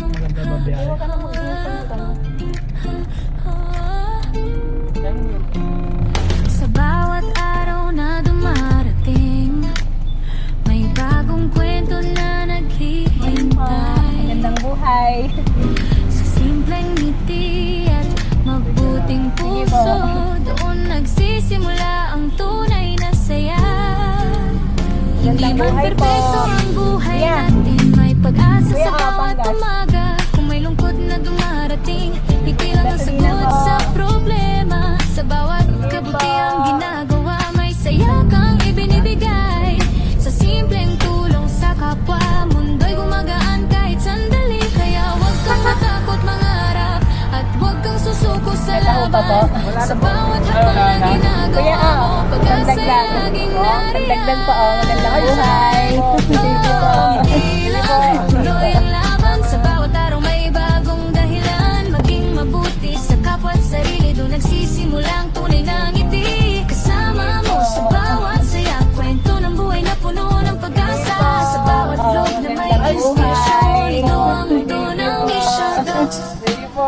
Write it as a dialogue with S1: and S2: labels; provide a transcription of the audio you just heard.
S1: Maganda ba biyahe?
S2: Huwag ka na mag-iinsan.
S3: Sa bawat araw na dumarating, may bagong kwento na naghihintay.
S2: Magandang buhay.
S3: Sa simpleng ngiti at mabuting puso, doon nagsisimula ang tunay na saya. Hindi
S2: Magandang
S3: man
S2: buhay po.
S3: perpekto ang buhay
S2: Yeah.
S3: natin, may pag-asa
S2: Kuya,
S3: sa bawat
S2: Panggas.
S3: umaga. Kung may lungkot na dumarating, ngiti lang ang
S2: Gasolina
S3: sagot
S2: po.
S3: sa problema. Sa bawat kabutiang ginagawa, may saya kang ibinibigay. Sa simpleng tulong sa kapwa, mundo'y gumagaan kahit sandali. Kaya huwag kang matakot mangarap at huwag kang susuko sa
S2: May tao pa po?
S3: laban. Sa bawat hakbang na
S2: Kuya,
S3: ginagawa mo, pag-asa'y laging
S2: Dagdag po,
S3: nariyan.
S2: magandang buhay.
S3: Hindi lang tuloy ang laban. Sa bawat araw may bagong dahilan. Maging mabuti sa kapwa at sarili, doon nagsisimula ang tunay na ngiti. Kasama mo sa bawat saya, kwento ng buhay na puno ng pag-asa. Sa bawat vlog na may inspirasyon, ito ang mundo ng isyo.
S1: Sige po.